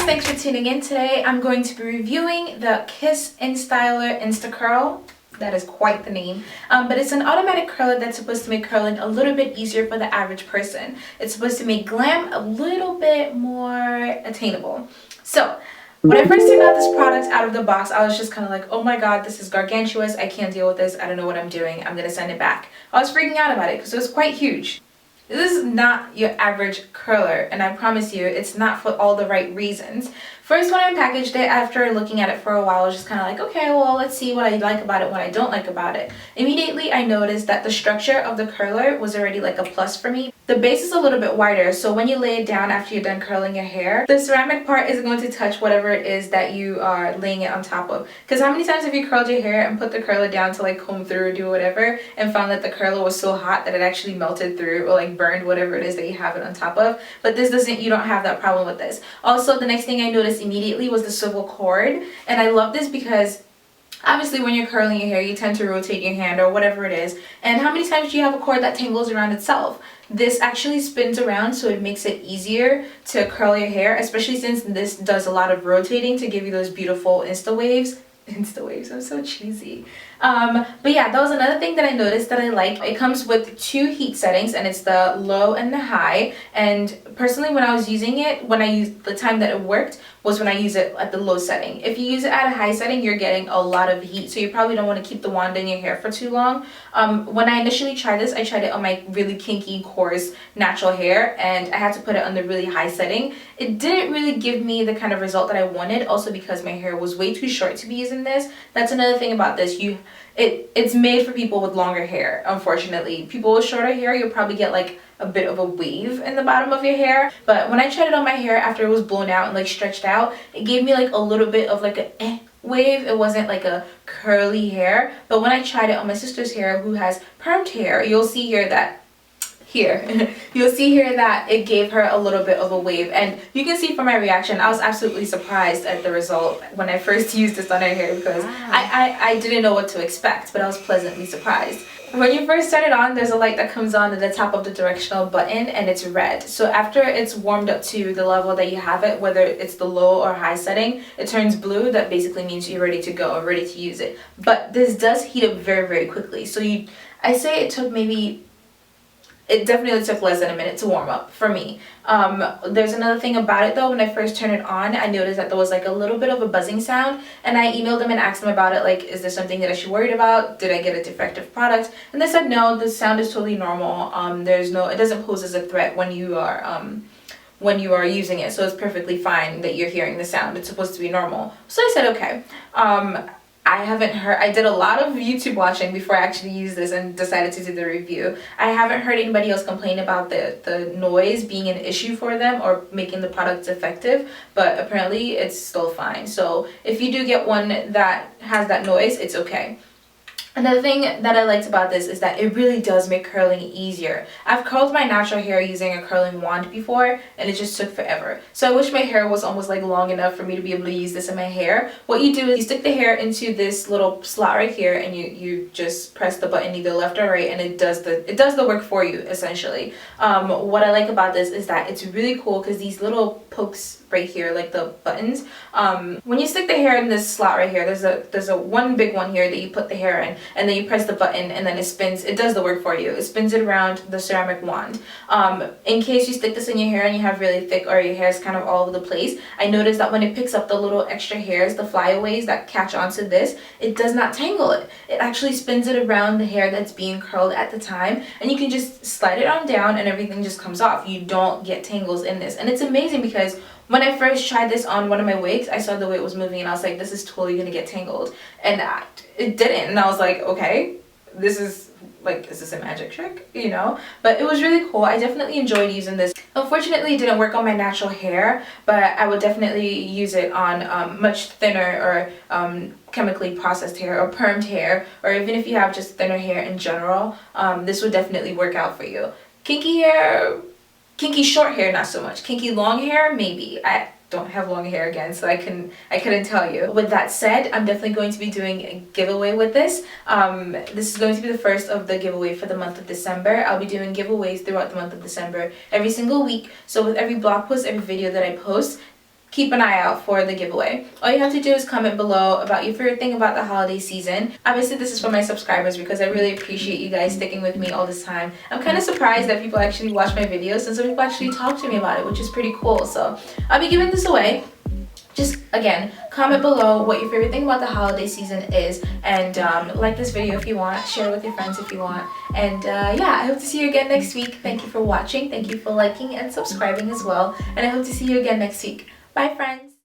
thanks for tuning in. Today I'm going to be reviewing the Kiss Installer Insta Curl. That is quite the name, but it's an automatic curler that's supposed to make curling a little bit easier for the average person. It's supposed to make glam a little bit more attainable. So when I first took out this product out of the box, I was just kind of like, oh my god, this is gargantuous, I can't deal with this, I don't know what I'm doing, I'm gonna send it back. I was freaking out about it because it was quite huge. This is not your average curler, and I promise you it's not for all the right reasons. First, when I packaged it, after looking at it for a while, I was just kind of like, okay, well, let's see what I like about it, what I don't like about it. Immediately, I noticed that the structure of the curler was already like a plus for me. The base is a little bit wider, so when you lay it down after you're done curling your hair, the ceramic part is going to touch whatever it is that you are laying it on top of. Because how many times have you curled your hair and put the curler down to like comb through or do whatever, and found that the curler was so hot that it actually melted through or like burned whatever it is that you have it on top of? But this doesn't, you don't have that problem with this. Also, the next thing I noticed immediately was the swivel cord, and I love this because obviously when you're curling your hair you tend to rotate your hand or whatever it is, and how many times do you have a cord that tangles around itself? This actually spins around, so it makes it easier to curl your hair, especially since this does a lot of rotating to give you those beautiful insta waves. I'm so cheesy. But yeah, that was another thing that I noticed that I like. It comes with two heat settings, and it's the low and the high. And personally, when I was using it, the time that it worked was when I use it at the low setting. If you use it at a high setting, you're getting a lot of heat, so you probably don't want to keep the wand in your hair for too long. When I initially tried this, I tried it on my really kinky, coarse, natural hair, and I had to put it on the really high setting. It didn't really give me the kind of result that I wanted, also because my hair was way too short to be using this. That's another thing about this. It's made for people with longer hair, unfortunately. People with shorter hair, you'll probably get like a bit of a wave in the bottom of your hair. But when I tried it on my hair after it was blown out and like stretched out, it gave me like a little bit of like a wave. It wasn't like a curly hair. But when I tried it on my sister's hair, who has permed hair, you'll see here that you'll see here that it gave her a little bit of a wave, and you can see from my reaction I was absolutely surprised at the result when I first used this on her hair, because I didn't know what to expect, but I was pleasantly surprised. When you first turn it on, there's a light that comes on at the top of the directional button, and it's red. So after it's warmed up to the level that you have it, whether it's the low or high setting, it turns blue. That basically means you're ready to go or ready to use it. But this does heat up very, very quickly. So I say it definitely took less than a minute to warm up for me. There's another thing about it though. When I first turned it on, I noticed that there was like a little bit of a buzzing sound, and I emailed them and asked them about it, like, is there something that I should worry about? Did I get a defective product? And they said no, the sound is totally normal. It doesn't pose as a threat when you are using it, so it's perfectly fine that you're hearing the sound. It's supposed to be normal. So I said okay. I did a lot of YouTube watching before I actually used this and decided to do the review. I haven't heard anybody else complain about the noise being an issue for them or making the product defective, but apparently it's still fine. So if you do get one that has that noise, it's okay. Another thing that I liked about this is that it really does make curling easier. I've curled my natural hair using a curling wand before, and it just took forever. So I wish my hair was almost like long enough for me to be able to use this in my hair. What you do is you stick the hair into this little slot right here, and you just press the button either left or right, and it does the work for you essentially. What I like about this is that it's really cool because these little pokes right here, like the buttons, when you stick the hair in this slot right here, there's a one big one here that you put the hair in, and then you press the button and then it spins. It does the work for you. It spins it around the ceramic wand. In case you stick this in your hair and you have really thick, or your hair is kind of all over the place, I noticed that when it picks up the little extra hairs, the flyaways that catch onto this, it does not tangle it. It actually spins it around the hair that's being curled at the time, and you can just slide it on down and everything just comes off. You don't get tangles in this, and it's amazing because when I first tried this on one of my wigs, I saw the way it was moving and I was like, this is totally gonna get tangled. And it didn't. And I was like, okay, is this a magic trick? You know? But it was really cool. I definitely enjoyed using this. Unfortunately, it didn't work on my natural hair, but I would definitely use it on much thinner or chemically processed hair or permed hair, or even if you have just thinner hair in general, this would definitely work out for you. Kinky short hair, not so much. Kinky long hair, maybe. I don't have long hair again, so I couldn't tell you. With that said, I'm definitely going to be doing a giveaway with this. This is going to be the first of the giveaway for the month of December. I'll be doing giveaways throughout the month of December every single week. So with every blog post, every video that I post, keep an eye out for the giveaway. All you have to do is comment below about your favorite thing about the holiday season. Obviously this is for my subscribers because I really appreciate you guys sticking with me all this time. I'm kind of surprised that people actually watch my videos and some people actually talk to me about it, which is pretty cool. So I'll be giving this away. Just again, comment below what your favorite thing about the holiday season is, and like this video if you want, share it with your friends if you want, and yeah, I hope to see you again next week. Thank you for watching, thank you for liking and subscribing as well, and I hope to see you again next week. Bye friends!